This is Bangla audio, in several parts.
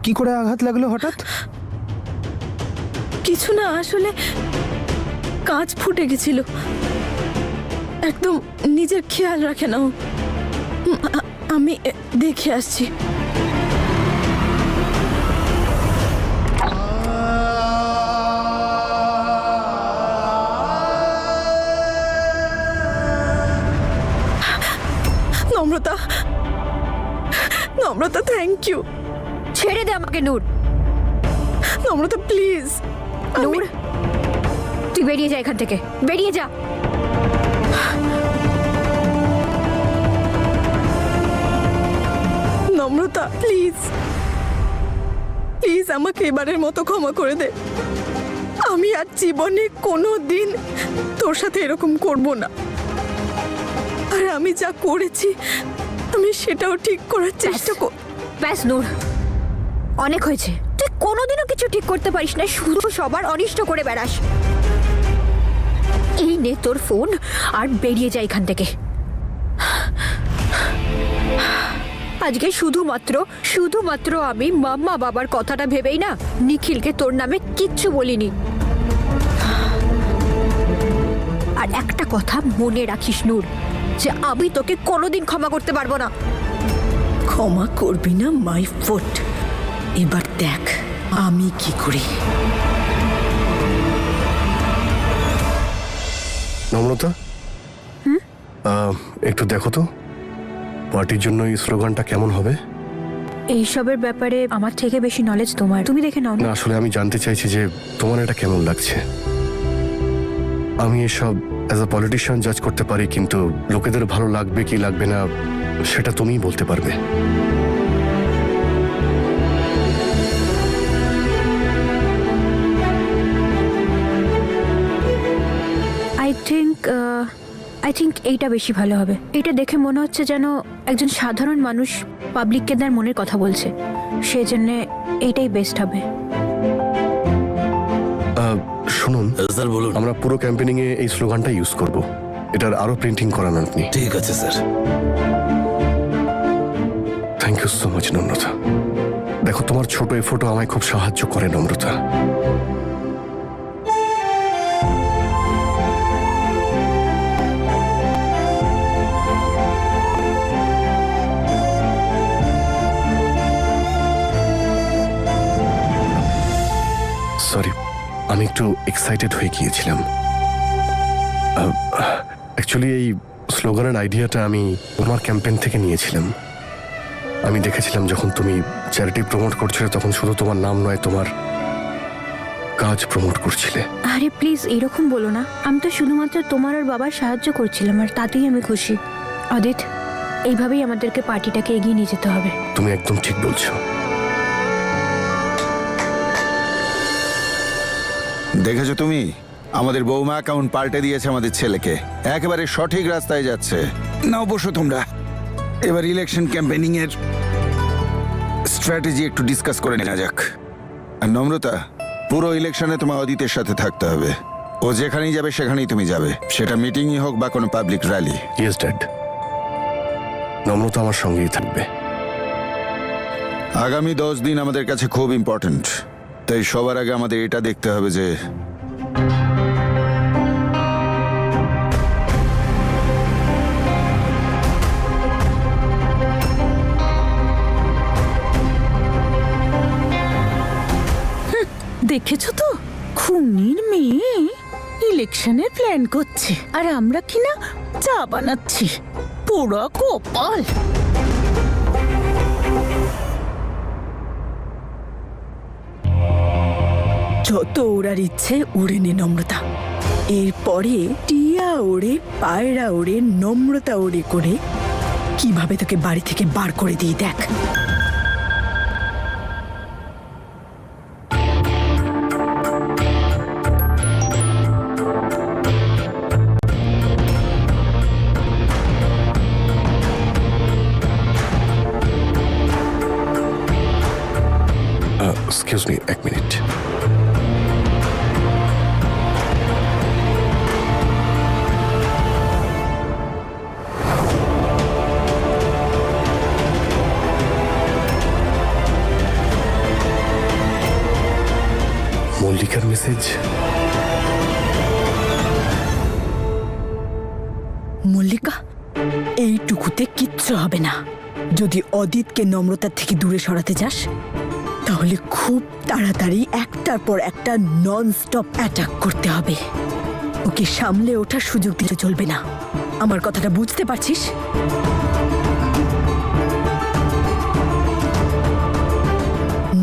কি করে আঘাত লাগলো হঠাৎ? কিছু না, আসলে কাঁচ ফুটে গেছিল। একদম নিজের খেয়াল রাখে না ও। আমি দেখে আসছি। নম্রতা, নম্রতা, থ্যাংক ইউ। ছেড়ে দে আমাকে নূর। নম্রতা প্লিজ। নূর, তুই বেরিয়ে যা এখান থেকে, বেরিয়ে যা। নম্রতা প্লিজ, প্লিজ আমাকে এবারের মতো ক্ষমা করে দে। আমি আর জীবনে কোনো দিন তোর সাথে এরকম করব না। আর আমি যা করেছি আমি সেটাও ঠিক করার চেষ্টা কর। ব্যাস নূর, অনেক হয়েছে। তুই কোনোদিনও কিছু ঠিক করতে পারিস না, শুধু সবার অনিষ্ট করে বেড়াস। এই নে তোর ফোন আর বেরিয়ে যা এখান থেকে। আজকে শুধুমাত্র আমি মাম্মা বাবার কথাটা ভেবেই না নিখিলকে তোর নামে কিচ্ছু বলিনি। আর একটা কথা মনে রাখিস নূর, যে আমি তোকে কোনোদিন ক্ষমা করতে পারবো না। ক্ষমা করবি না মাই ফুট। এবার দেখ আমি কি করি। নম্রতা, একটু দেখো তো পার্টির জন্য এই স্লোগানটা কেমন হবে। এইসবের ব্যাপারে আমার থেকে বেশি নলেজ তোমার, তুমি দেখে নাও না, আসলে আমি জানতে চাইছি যে তোমার এটা কেমন লাগছে। আমি এসব অ্যাজ আ পলিটিশিয়ান জাজ করতে পারি, কিন্তু লোকেদের ভালো লাগবে কি লাগবে না সেটা তুমিই বলতে পারবে। আই থিঙ্ক এইটা বেশি ভালো হবে। এটা দেখে মনে হচ্ছে যেন একজন সাধারণ মানুষ পাবলিককে তার মনের কথা বলছে, সেজন্য এইটাই বেস্ট হবে। শুনুন স্যার বলুন। আমরা পুরো ক্যাম্পেনিং এ এই স্লোগানটা ইউজ করব। এটার আরো প্রিন্টিং করান আপনি। ঠিক আছে sir. Thank you so much Namrata. দেখো তোমার ছোট এফোর্টও আমায় খুব সাহায্য করে নম্রতা। সরি, আমি একটু এক্সাইটেড হয়ে গিয়েছিলাম। অ্যাকচুয়ালি এই স্লোগানের আইডিয়াটা আমি তোমার ক্যাম্পেইন থেকে নিয়েছিলাম। আমি দেখেছিলাম যখন তুমি চ্যারিটি প্রমোট করছিলে তখন শুধু তোমার নাম নয়, তোমার কাজ প্রমোট করছিলে। আরে প্লিজ এরকম বলো না, আমি তো শুধুমাত্র তোমার আর বাবার সাহায্য করছিলাম, আর তাতেই আমি খুশি। অদিত, এইভাবেই আমাদেরকে পার্টিটাকে এগিয়ে নিয়ে যেতে হবে। তুমি একদম ঠিক বলছো। দেখেছো তুমি, আমাদের বৌমা কেমন পাল্টে দিয়েছে আমাদের ছেলেকে, একেবারে সঠিক রাস্তায় যাচ্ছে। না অবশ্য তোমরা এবার ইলেকশন ক্যাম্পেনিং এর স্ট্র্যাটেজি একটু ডিসকাস করে নেওয়া যাক। আর নম্রতা, পুরো ইলেকশনে তোমার অদিতের সাথে থাকতে হবে। ও যেখানেই যাবে সেখানেই তুমি যাবে, সেটা মিটিংই হোক বা কোনো পাবলিক র্যালি। ইয়েস ড্যাড, নম্রতা আমার সঙ্গেই থাকবে। আগামী 10 দিন আমাদের কাছে খুব ইম্পর্ট্যান্ট, তাই সবার আগে আমাদের এটা দেখতে হবে যে দেখেছো তো, খুনির মেয়ে ইলেকশনের প্ল্যান করছে আর আমরা কিনা চা বানাচ্ছি। পুরো কপাল। যত ওড়ার ইচ্ছে উড়ে নে নম্রতা। এরপরে টিয়া ওড়ে, পায়রা ওড়ে, নম্রতা ওড়ে করে কিভাবে তোকে বাড়ি থেকে বার করে দিয়ে দেখ। এক্সকিউজ মি, এক মিনিট। মেসেজ। মল্লিকা, এইটুকুতে কিচ্ছু হবে না। যদি অদিতকে নম্রতার থেকে দূরে সরাতে যাস তাহলে খুব তাড়াতাড়ি একটার পর একটা নন স্টপ অ্যাটাক করতে হবে। ওকে সামলে ওঠার সুযোগ দিতে চলবে না। আমার কথাটা বুঝতে পারছিস?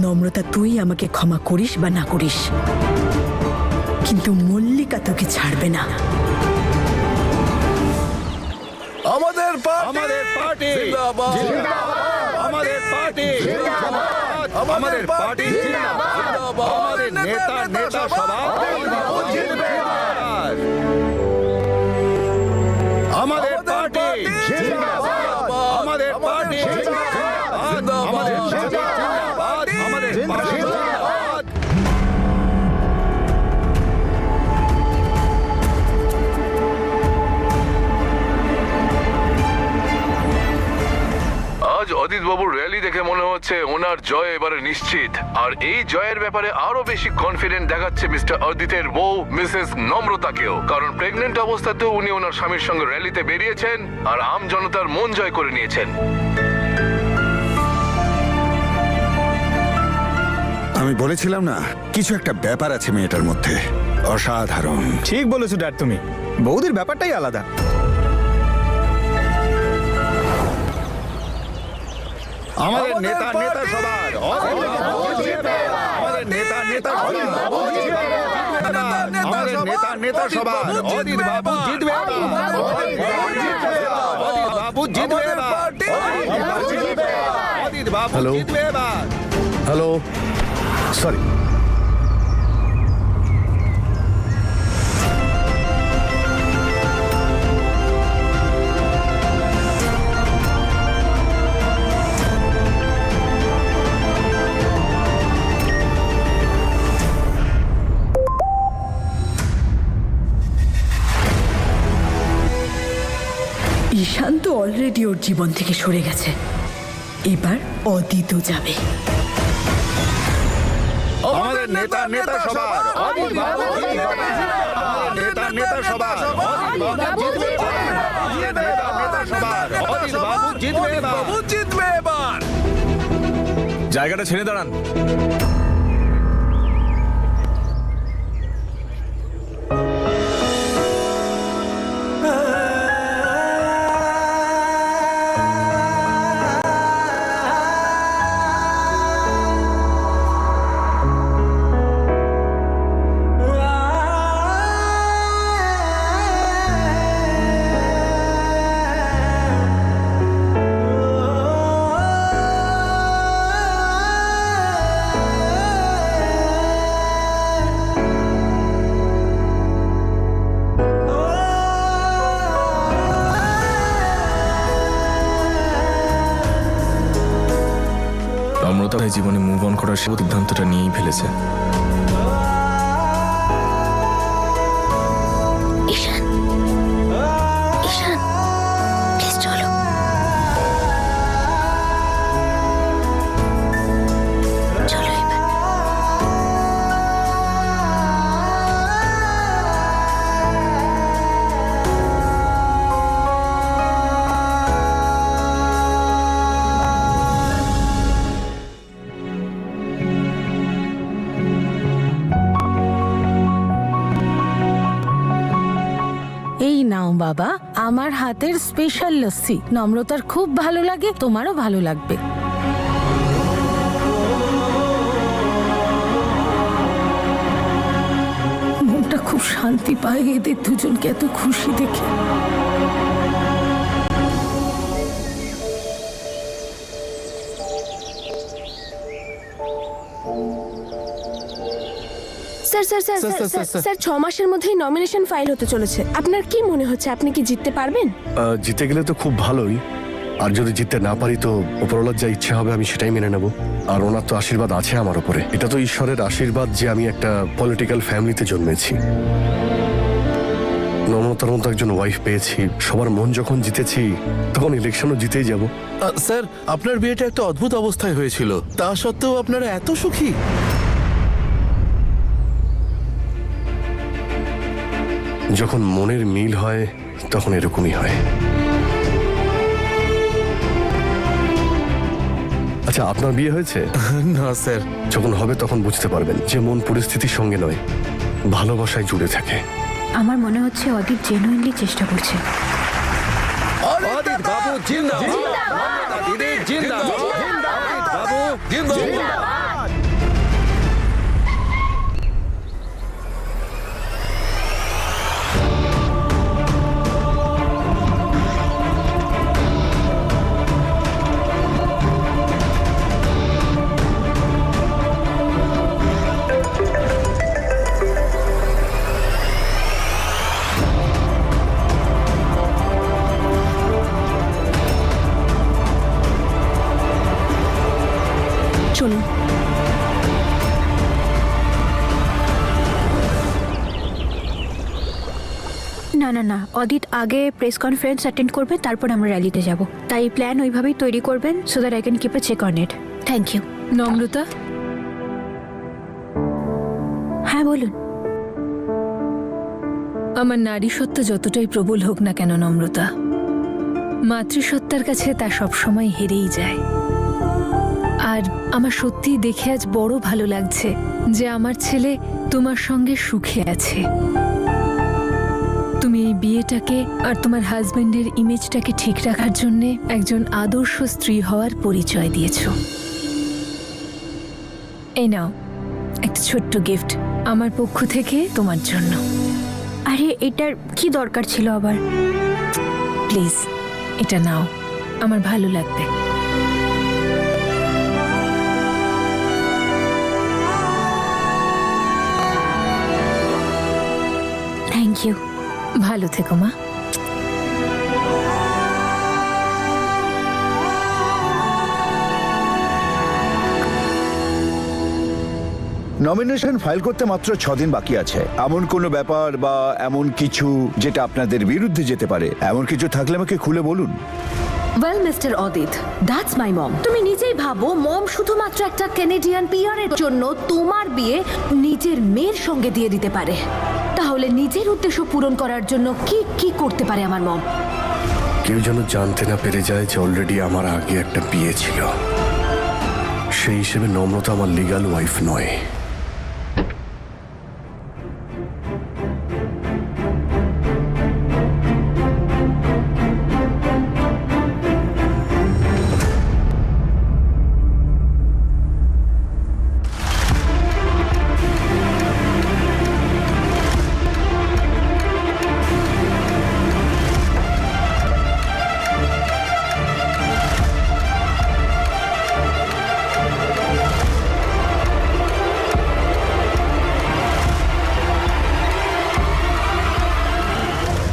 নম্রতা, তুই আমাকে ক্ষমা করিস বা না করিস, কিন্তু মল্লিকা তোকে ছাড়বে না। আমাদের আমাদের পার্টি জিন্দাবাদ। আমাদের পার্টি আমাদের পার্টি আমাদের নেতা সভা আমাদের পার্টি আমাদের পার্টি আমাদের আমাদের পার্টি। আজ অদিত বাবুর র্যালি দেখে মনে হচ্ছে ওনার জয় এবারে নিশ্চিত। আর এই জয়ের ব্যাপারে আরো বেশি কনফিডেন্ট দেখাচ্ছে মিস্টার অদিতের বউ মিসেস নম্রতাকেও, কারণ প্রেগনেন্ট অবস্থাতেও উনি ওনার স্বামীর সঙ্গে র্যালিতে বেরিয়েছেন আর আম জনতার মন জয় করে নিয়েছেন। আমি বলেছিলাম না, কিছু একটা ব্যাপার আছে মেয়েটার মধ্যে, অসাধারণ। ঠিক বলেছো ড্যাড, তুমি বৌদির ব্যাপারটাই আলাদা। আমাদের নেতা সবার আমাদের নেতা আমাদের নেতা সবার অদিত বাবু জিতবে, বাবু জিতবে, অদিত বাবু Hello? জিতবে এবার। Hello, sorry. ঈশান তো অলরেডি ওর জীবন থেকে সরে গেছে, এবার অদিতও যাবে। আমাদের নেতা সবার অদিত বাবু জিতবে, আমাদের নেতা সবার অদিত বাবু জিতবে, নেতা সবার অদিত বাবু জিতবে এবার। জায়গাটা ছেড়ে দাঁড়ান। নম্রতা জীবনে মুভ অন করার সিদ্ধান্তটা নিয়েই ফেলেছে। ঈশান, ঈশান, প্লিজ চলো। চলো এবার। এই নাও বাবা, আমার হাতের স্পেশাল লস্যি। নম্রতার খুব ভালো লাগে, তোমারও ভালো লাগবে। মনটা খুব শান্তি পায় এদের দুজনকে এত খুশি দেখে। Sir sir sir sir sir 6 মাসের মধ্যেই নমিনেশন ফাইল হতে চলেছে। আপনার কি মনে হচ্ছে, আপনি কি জিততে পারবেন? জিতে গেলে তো খুব ভালোই, আর যদি জিততে না পারি তো উপরওয়ালার যা ইচ্ছা হবে আমি সেটাই মেনে নেব। আর ওনার তো আশীর্বাদ আছে আমার উপরে। এটা তো ঈশ্বরের আশীর্বাদ যে আমি একটা পলিটিক্যাল ফ্যামিলিতে জন্মেছি, নম্রতার মতো একজন ওয়াইফ পেয়েছি। সবার মন যখন জিতেছি তখন ইলেকশনও জিতেই যাব। স্যার, আপনার বিয়েটা একটা অদ্ভুত অবস্থায় হয়েছিল, তা সত্ত্বেও আপনারা এত সুখী। যখন মনের মিল হয় তখন এরকমই হয়। আচ্ছা, আপনার বিয়ে হয়েছে? না স্যার। যখন হবে তখন বুঝতে পারবেন যে মন পরিস্থিতির সঙ্গে নয়, ভালোবাসায় জুড়ে থাকে। আমার মনে হচ্ছে অদিত জেনুইনলি চেষ্টা করছে। অদিত বাবু জিন্দাবাদ, দিদি জিন্দাবাদ, অদিত বাবু জিন্দাবাদ। চলুন। না না না, অদিত আগে প্রেস কনফারেন্স অ্যাটেন্ড করবে, তারপর আমরা র্যালিতে যাব। তাই প্ল্যান ওইভাবেই তৈরি করবেন, so that I can keep a check on it. Thank you. Namrata, হ্যাঁ বলুন। আমার নারী সত্য যতটাই প্রবল হোক না কেন নম্রতা, মাতৃসত্তার কাছে তা সবসময় হেরেই যায়। আর আমার সত্যিই দেখে আজ বড় ভালো লাগছে যে আমার ছেলে তোমার সঙ্গে সুখে আছে। তুমি এই বিয়েটাকে আর তোমার হাজবেন্ডের ইমেজটাকে ঠিক রাখার জন্য একজন আদর্শ স্ত্রী হওয়ার পরিচয় দিয়েছো। এই নাও একটা ছোট্ট গিফট আমার পক্ষ থেকে তোমার জন্য। আরে এটার কি দরকার ছিল আবার? প্লিজ এটা নাও, আমার ভালো লাগবে। Thank you. ভালো থেকো মা। নমিনেশন ফাইল করতে মাত্র 6 দিন বাকি আছে। এমন কোনো ব্যাপার বা এমন কিছু যেটা আপনাদের বিরুদ্ধে যেতে পারে, এমন কিছু থাকলে আমাকে খুলে বলুন। Well mister Adit, that's my mom. তুমি নিজেই ভাবো, মম শুধুমাত্র একটা কানাডিয়ান পিআরের জন্য তোমার বিয়ে নিজের মেয়ের সঙ্গে দিয়ে দিতে পারে। তাহলে নিজের উদ্দেশ্য পূরণ করার জন্য কি কি করতে পারে আমার মম? কেউ যেন জানতে না পেরে যায় যে অলরেডি আমার আগে একটা বিয়ে ছিল। সেই হিসেবে নম্রতা আমার লিগ্যাল ওয়াইফ নয়।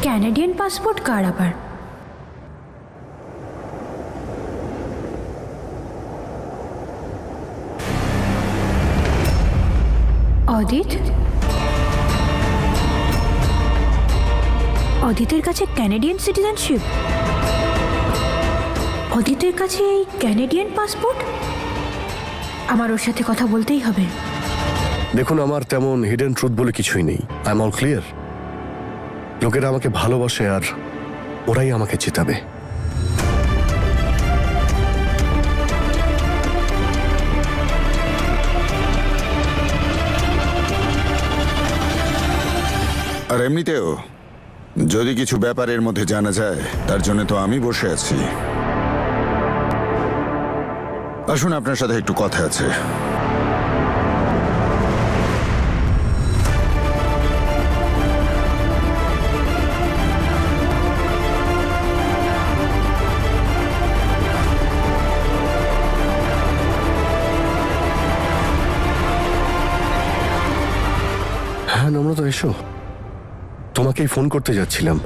ক্যানাডিয়ান পাসপোর্ট কার আবার? অদিত? অদিতের কাছে ক্যানাডিয়ান সিটিজেনশিপ? অদিতের কাছে এই ক্যানাডিয়ান পাসপোর্ট? আমার ওর সাথে কথা বলতেই হবে। দেখুন, আমার তেমন হিডেন ট্রুথ বলে কিছুই নেই। I am all clear. লোকেরা আমাকে ভালোবাসে আর ওরাই আমাকে জেতাবে। আর এমনিতেও যদি কিছু ব্যাপারের মধ্যে জানা যায়, তার জন্য তো আমি বসে আছি। আসুন, আপনার সাথে একটু কথা আছে। হ্যাঁ নম্রতা, এসো। তোমাকেই ফোন করতে যাচ্ছিলাম।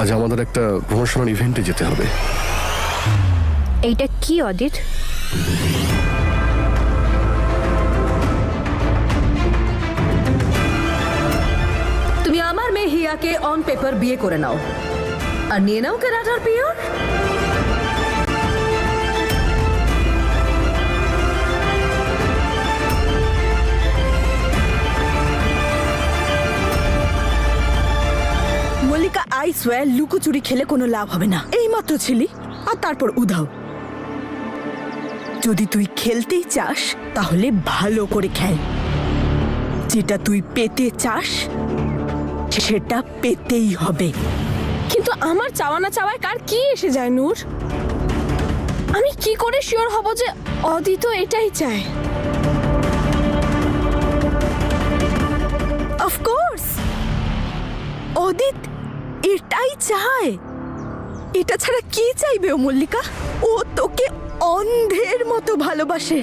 আজ আমাদের একটা প্রমোশনাল ইভেন্টে যেতে হবে। এইটা কি অদিত? তুমি আমার মেয়ে হিয়াকে অন পেপার বিয়ে করে নাও আর নিয়ে নাও কানাডার পিওর। সোয়ার লুকোচুরি খেলে কোনো লাভ হবে না। এইমাত্র ছিলি আর তারপর উধাও। যদি তুই খেলতেই চাস তাহলে ভালো করে খেল। যেটা তুই পেতে চাস সেটা পেতেই হবে। কিন্তু আমার চাওয়া না চাওয়ায় কার কি এসে যায় নূর? আমি কি করে শিওর হব যে অদিত এটাই চায়? অফকোর্স অদিত এটাই চায়। এটা ছাড়া কি চাইবে ও মল্লিকা? ও তোকে অন্ধের মতো ভালোবাসে।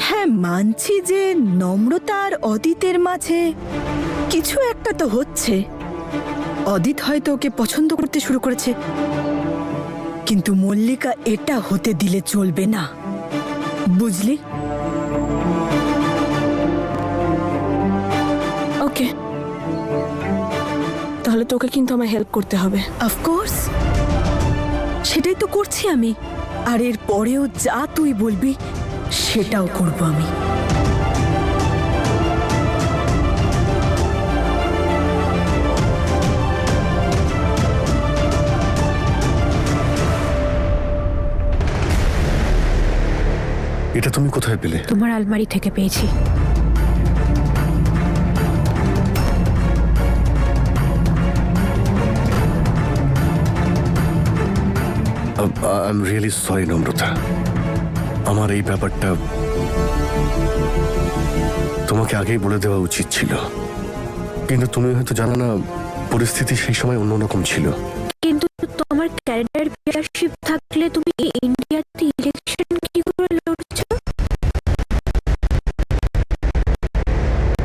হ্যাঁ, মানছি যে নম্রতা আর অদিতের মাঝে কিছু একটা তো হচ্ছে। অদিত হয়তো ওকে পছন্দ করতে শুরু করেছে, কিন্তু মল্লিকা এটা হতে দিলে চলবে না, বুঝলি? ওকে, তাহলে তোকে কিন্তু আমার হেল্প করতে হবে। অফকোর্স, সেটাই তো করছি আমি। আর এর পরেও যা তুই বলবি সেটাও করব আমি। এটা তুমি কোথায় পেলে? তোমার আলমারি থেকে পেয়েছি। আই এম রিয়েলি সরি নম্রতা, আমার এই ব্যাপারটা তোমাকে আগেই বলে দেওয়া উচিত ছিল। কিন্তু তুমি হয়তো জানো না, পরিস্থিতি সেই সময় অন্যরকম ছিল। কিন্তু তোমার ক্যারিয়ার মেম্বারশিপ থাকলে তুমি ইন্ডিয়াতে ইলেকশন কি করে লড়ছো?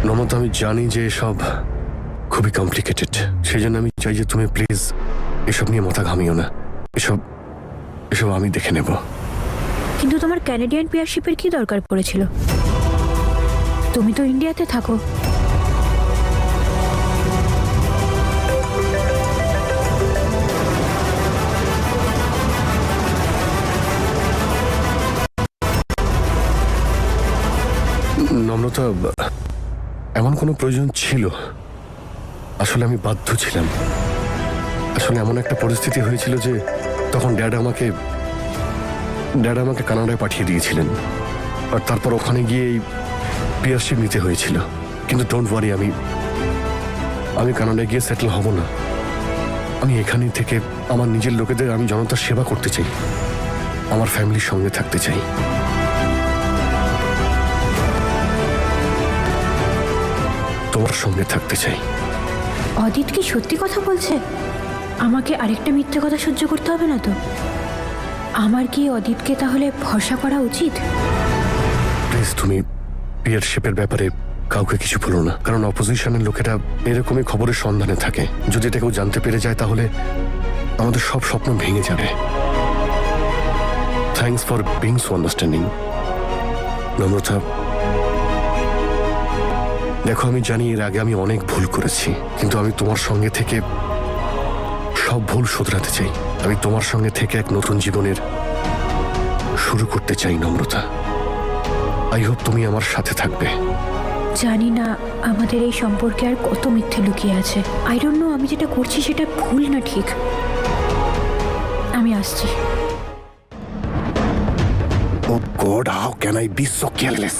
নম্রতা, আমি জানি যে এসব খুবই কমপ্লিকেটেড, সেই জন্য আমি চাই যে তুমি প্লিজ এসব নিয়ে মাথা ঘামিও না। এসব আমি দেখে নেব। কিন্তু তোমার ক্যানাডিয়ান মেম্বারশিপের কি দরকার পড়েছিল? তুমি তো ইন্ডিয়াতে থাকো। নম্রতা, এমন কোনো প্রয়োজন ছিল? আসলে আমি বাধ্য ছিলাম। আসলে এমন একটা পরিস্থিতি হয়েছিল যে তখন ড্যাড আমাকে কানাডায় পাঠিয়ে দিয়েছিলেন, আর তারপর ওখানে গিয়ে এই পিআরশিপ নিতে হয়েছিল। কিন্তু ডোন্ট ওয়ারি, আমি কানাডায় গিয়ে সেটেল হব না। আমি এখানেই থেকে আমার নিজের লোকেদের, আমি জনতার সেবা করতে চাই, আমার ফ্যামিলির সঙ্গে থাকতে চাই। তোমার সঙ্গে থাকতে চাই। অদিত কি সত্যি কথা বলছে? আমাকে আরেকটা মিথ্যে কথা সহ্য করতে হবে না তো? আমার কি অদিতকে তাহলে ভরসা করা উচিত? প্লিজ তুমি পিয়ারশিপের ব্যাপারে কাউকে কিছু বলো না, কারণ অপোজিশনের লোকেরা এরকমই খবরের সন্ধানে থাকে। যদি এটা কেউ জানতে পেরে যায় তাহলে আমাদের সব স্বপ্ন ভেঙে যাবে। Thanks for being so understanding নম্রতা। দেখো, আমি জানি এর আগে আমি অনেক ভুল করেছি, কিন্তু আমি তোমার সঙ্গে থেকে সব ভুল শোধরাতে চাই। আমি তোমার সঙ্গে থেকে এক নতুন জীবনের শুরু করতে চাই নম্রতা। আই হোপ তুমি আমার সাথে থাকবে। জানি না আমাদের এই সম্পর্কে আর কত মিথ্যে লুকিয়ে আছে। আই ডোন্ট নো আমি যেটা করছি সেটা ভুল না ঠিক। আমি আসছি। Oh God, how can I be so careless?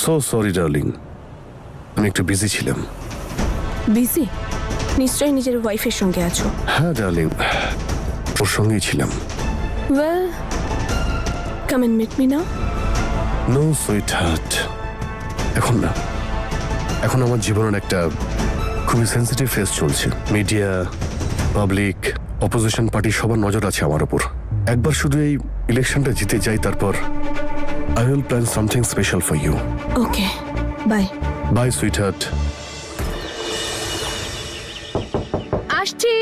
So sorry, darling. আমি একটু বিজি ছিলাম। বিজি? নিশ্চয়ই নিজের ওয়াইফের সঙ্গে আছো। হ্যাঁ ডার্লিং, ওর সঙ্গেই ছিলাম। Well, come and meet me now. No, sweetheart. এখন না। এখন আমার জীবনের একটা খুবই সেন্সিটিভ ফেজ চলছে। মিডিয়া, পাবলিক, অপোজিশন পার্টি সবার নজর আছে আমার উপর। একবার শুধু এই ইলেকশনটা জিতে যাই, তারপর I will plan something special for you. Okay, bye. Bye, sweetheart. আসছি।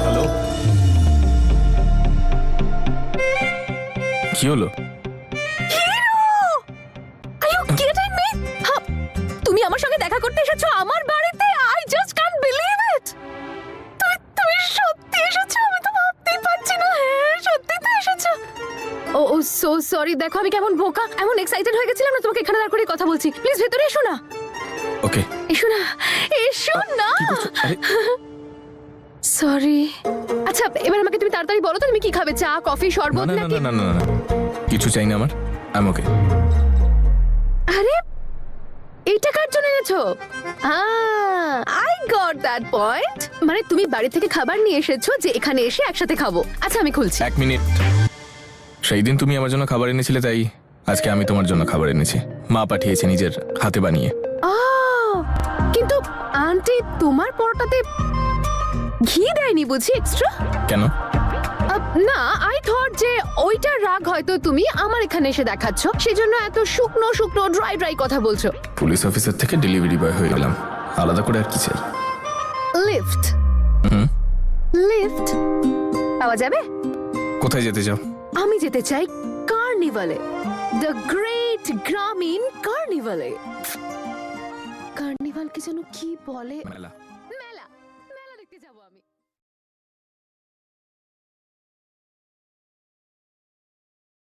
হ্যালো, কি হলো? Are you kidding me? Sorry, দেখো আমি কেমন বোকা, এমন এক্সাইটেড হয়ে গেছিলাম না, তোমাকে এখানে দাঁড় করে কথা বলছি। প্লিজ ভেতরে এসো না, ওকে এসো না, এসো না। কি করছো? আরে সরি। আচ্ছা এবার আমাকে তুমি তাড়াতাড়ি বলো তো তুমি কি খাবে, চা, কফি, না শরবত না না নাকি? না না না কিছু চাই না আমার, আই ওকে। আরে এইটা কার জন্য এনেছো? I got that point. মানে তুমি বাড়ি থেকে খাবার নিয়ে এসেছো যে এখানে এসে একসাথে খাবো। আচ্ছা আমি খুলছি। এক মিনিট, সেই দিন তুমি আমার জন্য খাবার এনেছিলে, তাই আজকে আমি তোমার জন্য খাবার এনেছি। মা পাঠিয়েছে নিজের হাতে বানিয়ে। কিন্তু আন্টি তোমার পরোটাতে ঘি দেয়নি বুঝি এক্সট্রা? কেন? না, আই থট যে ওইটার রাগ হয়তো তুমি আমার এখানে এসে দেখাচ্ছ, সেজন্য এত শুকনো শুকনো ড্রাই ড্রাই কথা বলছো। পুলিশ অফিসার থেকে ডেলিভারি বয় হয়ে গেলাম, আলাদা করে আর কি চাই? লিফট। লিফট পাওয়া যাবে? কোথায় যেতে চাও? আমি যেতে চাই কার্নিভালে, দ্য গ্রেট গ্রামীণ কার্নিভালে। কার্নিভালকে যেন কি বলে? মেলা।